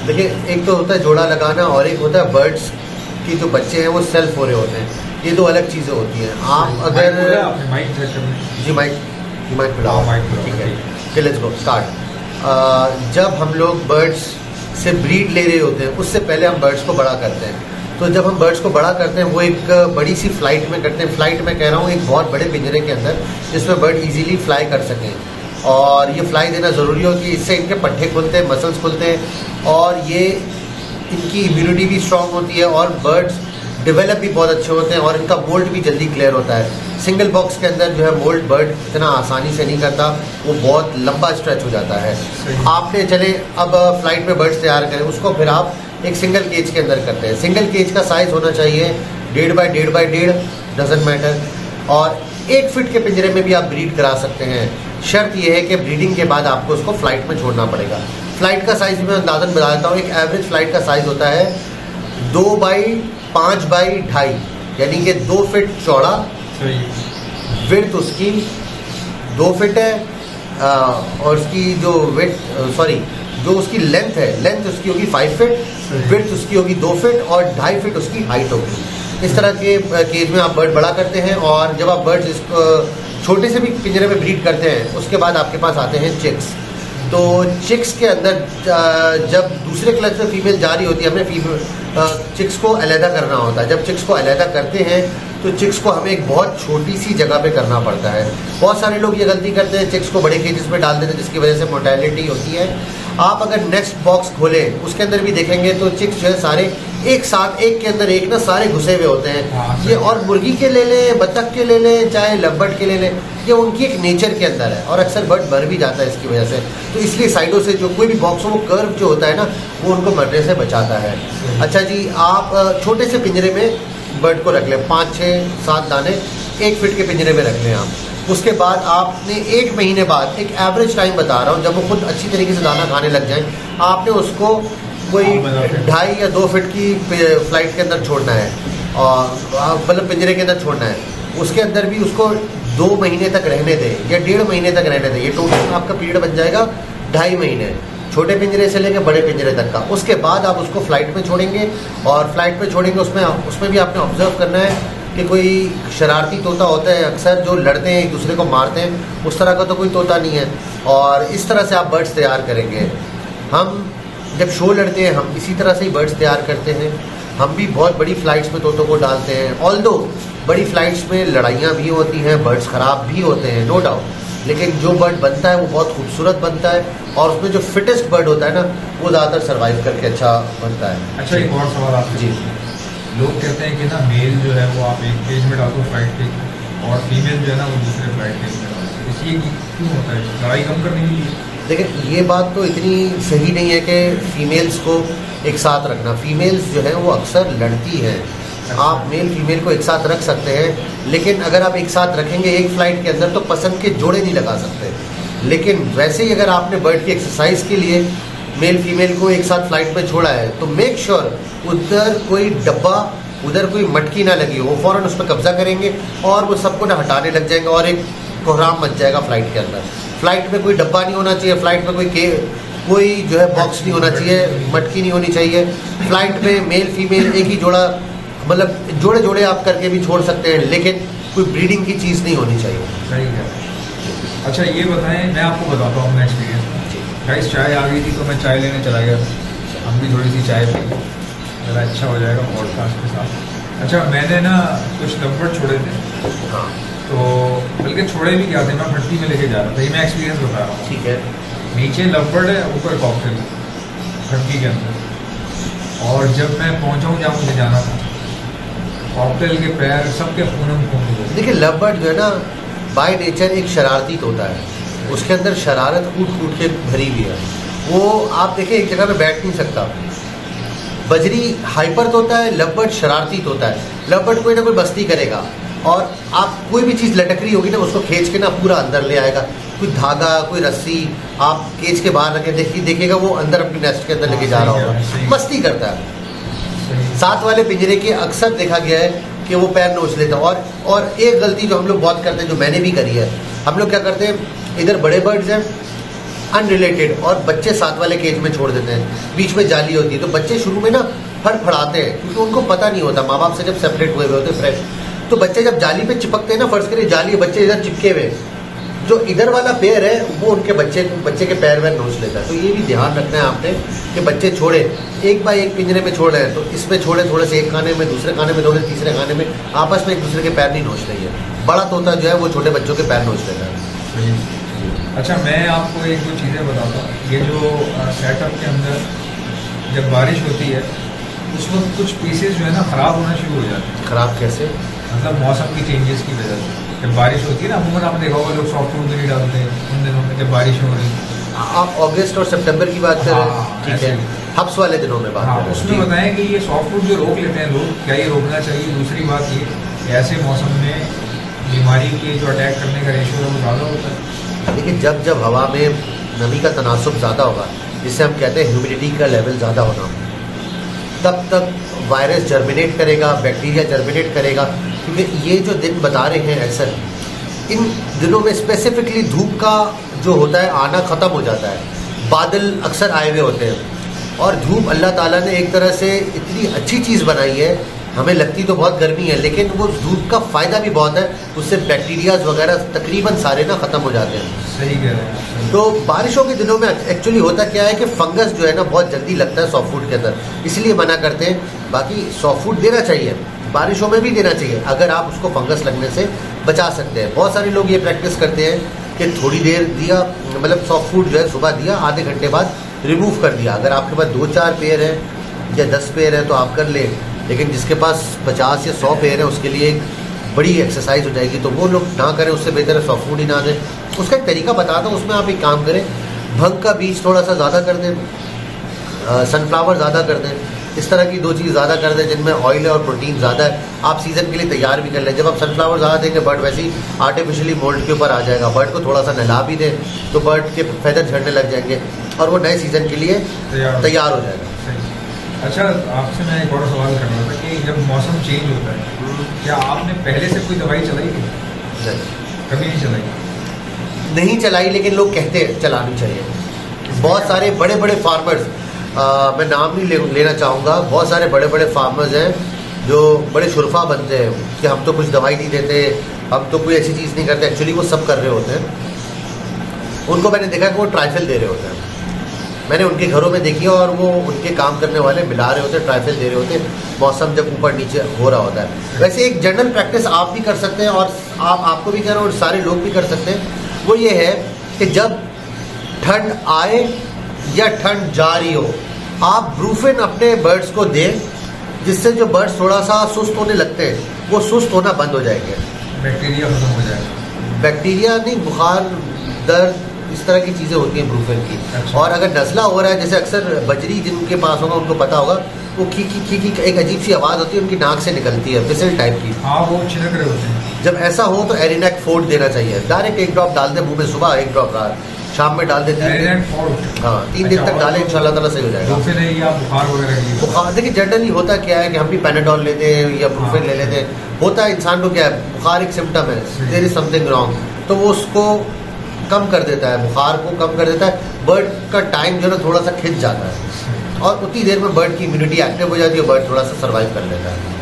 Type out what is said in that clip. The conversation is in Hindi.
देखिए, एक तो होता है जोड़ा लगाना और एक होता है बर्ड्स की जो बच्चे हैं वो सेल्फ हो रहे होते हैं। ये दो अलग चीज़ें होती हैं। आप अगर जी माइक खुलाओ, ठीक है, लेट्स गो स्टार्ट। जब हम लोग बर्ड्स से ब्रीड ले रहे होते हैं उससे पहले हम बर्ड्स को बड़ा करते हैं। तो जब हम बर्ड्स को बड़ा करते हैं वो एक बड़ी सी फ्लाइट में करते हैं। फ्लाइट में कह रहा हूँ एक बहुत बड़े पिंजरे के अंदर जिसमें बर्ड इजीली फ्लाई कर सकें। और ये फ्लाई देना ज़रूरी हो कि इससे इनके पट्टे खुलते हैं, मसल्स खुलते हैं और ये इनकी इम्यूनिटी भी स्ट्रांग होती है और बर्ड्स डेवलप भी बहुत अच्छे होते हैं और इनका मोल्ड भी जल्दी क्लियर होता है। सिंगल बॉक्स के अंदर जो है मोल्ड बर्ड इतना आसानी से नहीं करता, वो बहुत लंबा स्ट्रेच हो जाता है। आपने चले अब फ्लाइट में बर्ड्स तैयार करें, उसको फिर आप एक सिंगल केज के अंदर करते हैं। सिंगल केज का साइज़ होना चाहिए 1.5 बाई 1.5 डजंट मैटर। और 1 फीट के पिंजरे में भी आप ब्रीड करा सकते हैं। शर्त यह है कि ब्रीडिंग के बाद आपको उसको फ्लाइट में छोड़ना पड़ेगा। फ्लाइट का साइज़ मैं अंदाज़न बता देता हूँ। एक एवरेज फ्लाइट का साइज़ होता है 2 बाई 5 बाई 2.5, यानी कि 2 फीट चौड़ा, विड्थ उसकी 2 फीट है और उसकी जो जो उसकी लेंथ है, लेंथ उसकी होगी 5 फीट, विड्थ उसकी होगी 2 फीट और 2.5 फीट उसकी हाइट होगी। इस तरह के केज में आप बर्ड बड़ा करते हैं। और जब आप बर्ड्स इसको छोटे से भी पिंजरे में ब्रीड करते हैं उसके बाद आपके पास आते हैं चिक्स। तो चिक्स के अंदर जब दूसरे क्लच में फीमेल जा रही होती है, हमें चिक्स को अलहदा करना होता है। जब चिक्स को अलहदा करते हैं तो चिक्स को हमें एक बहुत छोटी सी जगह पे करना पड़ता है। बहुत सारे लोग ये गलती करते हैं, चिक्स को बड़े केजेस में डाल देते हैं जिसकी वजह से मोर्टेलिटी होती है। आप अगर नेक्स्ट बॉक्स खोलें उसके अंदर भी देखेंगे तो चिक्स जो है सारे एक साथ एक के अंदर एक ना सारे घुसे हुए होते हैं। ये और मुर्गी के ले लें, बतख के ले लें, चाहे लवबर्ड के ले लें, ये उनकी एक नेचर के अंदर है और अक्सर बर्ड मर भी जाता है इसकी वजह से। तो इसलिए साइडों से जो कोई भी बॉक्स हो वो कर्व जो होता है ना वो उनको मरने से बचाता है। अच्छा जी, आप छोटे से पिंजरे में बर्ड को रख लें, 5, 6, 7 दाने 1 फीट के पिंजरे में रख लें आप। उसके बाद आपने 1 महीने बाद, एक एवरेज टाइम बता रहा हूँ, जब वो खुद अच्छी तरीके से दाना खाने लग जाए, आपने उसको कोई 2.5 या 2 फीट की फ्लाइट के अंदर छोड़ना है और मतलब पिंजरे के अंदर छोड़ना है। उसके अंदर भी उसको 2 महीने तक रहने दें या 1.5 महीने तक रहने दें। ये टोटल आपका पीरियड बन जाएगा 2.5 महीने, छोटे पिंजरे से लेकर बड़े पिंजरे तक का। उसके बाद आप उसको फ्लाइट में छोड़ेंगे और फ्लाइट में छोड़ेंगे उसमें भी आपने ऑब्जर्व करना है कि कोई शरारती तोता होता है अक्सर जो लड़ते हैं, एक दूसरे को मारते हैं, उस तरह का तो कोई तोता नहीं है। और इस तरह से आप बर्ड्स तैयार करेंगे। हम जब शो लड़ते हैं हम इसी तरह से ही बर्ड्स तैयार करते हैं। हम भी बहुत बड़ी फ्लाइट्स में तोतों को डालते हैं। ऑल्दो बड़ी फ्लाइट्स में लड़ाइयाँ भी होती हैं, बर्ड्स ख़राब भी होते हैं, नो डाउट, लेकिन जो बर्ड बनता है वो बहुत खूबसूरत बनता है और उसमें जो फिटेस्ट बर्ड होता है ना वो ज़्यादातर सर्वाइव करके अच्छा बनता है। अच्छा, एक और सवाल आपसे। जी, लोग कहते हैं कि ना मेल जो है वो आप एक केज में डाल दो फ्लाइट के, और फीमेल जो है ना वो दूसरे फ्लाइट केज में डाल दो, इसलिए क्यों होता है? लड़ाई कम करने के लिए? देखिए, ये बात तो इतनी सही नहीं है कि फीमेल्स को एक साथ रखना। फीमेल्स जो है वो अक्सर लड़ती हैं। आप मेल फीमेल को एक साथ रख सकते हैं, लेकिन अगर आप एक साथ रखेंगे एक फ्लाइट के अंदर तो पसंद के जोड़े नहीं लगा सकते। लेकिन वैसे ही अगर आपने बर्ड की एक्सरसाइज के लिए मेल फीमेल को एक साथ फ्लाइट में छोड़ा है तो मेक श्योर उधर कोई डब्बा, उधर कोई मटकी ना लगी हो। फौरन उस पर कब्जा करेंगे और वो सबको ना हटाने लग जाएंगे और एक कोहराम मच जाएगा फ्लाइट के अंदर। फ्लाइट में कोई डब्बा नहीं होना चाहिए, फ्लाइट में कोई जो है बॉक्स नहीं होना चाहिए, मटकी नहीं होनी चाहिए। फ्लाइट में मेल फीमेल एक ही जोड़ा, मतलब जोड़े जोड़े आप करके भी छोड़ सकते हैं, लेकिन कोई ब्रीडिंग की चीज़ नहीं होनी चाहिए। सही है। अच्छा, ये बताएं, मैं आपको बताता हूँ अपना एक्सपीरियंस। गाइस, चाय आ गई थी तो मैं चाय लेने चला गया। हम भी थोड़ी सी चाय पी, ज़रा अच्छा हो जाएगा पॉडकास्ट के साथ। अच्छा, मैंने ना कुछ लवबर्ड छोड़े थे। हाँ, तो बल्कि छोड़े भी क्या थे, मैं भट्टी में लेके जा रहा था। ये मैं एक्सपीरियंस बता रहा हूँ। ठीक है। नीचे लवबर्ड है, ऊपर कॉकटेल भट्टी के अंदर। और जब मैं पहुँचा हूँ जहाँ मुझे जाना था, कॉकटेल के पैर सबके पूनम पून। देखिए, लवबर्ड जो है ना बाय नेचर एक शरारती तोता है, उसके अंदर शरारत कूट कूट के भरी हुई है। वो आप देखें एक जगह पे बैठ नहीं सकता। बजरी हाइपर तोता है, लवबर्ड शरारती तोता है। लवबर्ड कोई ना कोई मस्ती करेगा और आप कोई भी चीज़ लटक रही होगी ना उसको खींच के ना पूरा अंदर ले आएगा। कोई धागा, कोई रस्सी आप केज के बाहर रखे देखिएगा वो अंदर अपनी नेस्ट के अंदर लेके जा रहा होगा, मस्ती करता है। साथ वाले पिंजरे के अक्सर देखा गया है कि वो पैर नोच लेता है। और एक गलती जो हम लोग बहुत करते हैं, जो मैंने भी करी है, हम लोग क्या करते हैं, इधर बड़े बर्ड्स हैं, अनरिलेटेड, और बच्चे साथ वाले केज में छोड़ देते हैं, बीच में जाली होती है, तो बच्चे शुरू में ना फड़फड़ाते हैं क्योंकि उनको पता नहीं होता, माँ बाप से जब सेपरेट हुए होते फ्रेश, तो बच्चे जब जाली पे चिपकते हैं ना, फर्ज करिए जाली, बच्चे इधर चिपके हुए, जो इधर वाला पैर है वो उनके बच्चे के पैर में नोच लेता है। तो ये भी ध्यान रखना है आपने कि बच्चे छोड़े एक बाय एक पिंजरे में छोड़ रहे हैं तो इसमें छोड़े थोड़े से, एक खाने में, दूसरे खाने में थोड़े, तीसरे खाने में, आपस में एक दूसरे के पैर नहीं नोच रही है। बड़ा तोता जो है वो छोटे बच्चों के पैर नोच लेता है। अच्छा, मैं आपको एक दो चीज़ें बताता हूँ। ये जो सेटअप के अंदर जब बारिश होती है उस वक्त कुछ पीसेस जो है ना ख़राब होना शुरू हो जाते हैं। ख़राब कैसे? मतलब मौसम की चेंजेस की वजह से जब बारिश होती है ना, अमूमन आपने देखा होगा लोग सॉफ्ट फूड नहीं डालते हैं उन दिनों में जब बारिश हो रही है। आप अगस्त और सितंबर की बात कर रहे हैं? ठीक है, हब्स वाले दिनों में बात कर रहे हैं। उसमें बताएं कि ये सॉफ्ट फूड जो रोक लेते हैं लोग, क्या ये रोकना चाहिए? दूसरी बात ये कि ऐसे मौसम में बीमारी के जो अटैक करने का रेशियो है वो ज़्यादा होता है। लेकिन जब हवा में नमी का तनासुब ज़्यादा होगा, जिससे हम कहते हैं ह्यूमिडिटी का लेवल ज़्यादा होना, तब तक वायरस जर्मिनेट करेगा, बैक्टीरिया जर्मिनेट करेगा। क्योंकि ये जो दिन बता रहे हैं अक्सर, इन दिनों में स्पेसिफिकली धूप का जो होता है आना ख़त्म हो जाता है, बादल अक्सर आए हुए होते हैं, और धूप अल्लाह ताला ने एक तरह से इतनी अच्छी चीज़ बनाई है, हमें लगती तो बहुत गर्मी है लेकिन वो धूप का फ़ायदा भी बहुत है, उससे बैक्टीरियाज वगैरह तकरीबन सारे ना ख़त्म हो जाते हैं। सही कह रहे हैं। तो बारिशों के दिनों में एक्चुअली होता क्या है कि फंगस जो है ना बहुत जल्दी लगता है सॉफ्ट फूड के अंदर, इसलिए मना करते हैं। बाकी सॉफ्ट फूड देना चाहिए, बारिशों में भी देना चाहिए अगर आप उसको फंगस लगने से बचा सकते हैं। बहुत सारे लोग ये प्रैक्टिस करते हैं कि थोड़ी देर दिया, मतलब सॉफ्ट फूड जो है सुबह दिया, आधे घंटे बाद रिमूव कर दिया। अगर आपके पास 2-4 पेयर है या 10 पेयर है तो आप कर ले, लेकिन जिसके पास 50 या 100 पेयर है उसके लिए एक बड़ी एक्सरसाइज हो जाएगी, तो वो लोग ना करें, उससे बेहतर है सॉफ्ट फूड ही ना दें। उसका एक तरीका बताता हूँ, उसमें आप एक काम करें, भंग का बीज थोड़ा सा ज़्यादा कर दें, सनफ्लावर ज़्यादा कर दें, इस तरह की 2 चीज़ ज़्यादा कर दें जिनमें ऑयल है और प्रोटीन ज़्यादा है। आप सीज़न के लिए तैयार भी कर लें। जब आप सनफ्लावर ज़्यादा देंगे बर्ड वैसे ही आर्टिफिशियली मोल्ड के ऊपर आ जाएगा। बर्ड को थोड़ा सा नहला भी दें तो बर्ड के फैदर झड़ने लग जाएंगे और वो नए सीज़न के लिए तैयार हो जाएगा। अच्छा, आपसे मैं एक और सवाल कर रहा था कि जब मौसम चेंज होता है, क्या आपने पहले से कोई दवाई चलाई थी? कभी नहीं चलाई? नहीं चलाई, लेकिन लोग कहते हैं चलानी चाहिए। बहुत सारे बड़े बड़े फार्मर्स, मैं नाम नहीं लेना चाहूँगा, बहुत सारे बड़े बड़े फार्मर्स हैं जो बड़े शुरफा बनते हैं कि हम तो कुछ दवाई नहीं देते, हम तो कोई ऐसी चीज़ नहीं करते। एक्चुअली वो सब कर रहे होते हैं। उनको मैंने देखा कि वो ट्राइफल दे रहे होते हैं। मैंने उनके घरों में देखी और वो उनके काम करने वाले मिला रहे होते, ट्राइफल दे रहे होते, मौसम जब ऊपर नीचे हो रहा होता है। वैसे एक जनरल प्रैक्टिस आप भी कर सकते हैं और आपको भी कह रहा हूँ और सारे लोग भी कर सकते हैं। वो ये है कि जब ठंड आए या ठंड जा रही हो, आप ब्रूफिन अपने बर्ड्स को दें, जिससे जो बर्ड्स थोड़ा सा सुस्त होने लगते हैं वो सुस्त होना बंद हो जाएंगे, बैक्टीरिया खत्म हो जाएगा। बैक्टीरिया नहीं, बुखार, दर्द, इस तरह की चीज़ें होती हैं ब्रूफिन की। अच्छा। और अगर नज़ला हो रहा है, जैसे अक्सर बजरी जिनके पास होगा उनको पता होगा, वो खी एक अजीब सी आवाज़ होती है, उनकी नाक से निकलती है, विसल टाइप की। हाँ, वो छिड़क रहे होते हैं। जब ऐसा हो तो एरिनेक फोर्ट देना चाहिए। डायरेक्ट 1 ड्रॉप डाल दे मुंह में, सुबह 1 ड्रॉप रात, शाम में डाल दे 3 दिन तक डालें, इंशाल्लाह ताला सही हो जाएगा। बुखार देखिए जनरली होता क्या है कि हम भी पैनाडोल लेते हैं या ब्रूफिन ले लेते हैं। होता है इंसान को क्या है, बुखार एक सिम्टम है, देयर इज समथिंग रॉन्ग, तो वो उसको कम कर देता है, बुखार को कम कर देता है। बर्ड का टाइम जो है थोड़ा सा खिंच जाता है और उतनी देर में बर्ड की इम्यूनिटी एक्टिव हो जाती है, बर्ड थोड़ा सा सर्वाइव कर लेता है।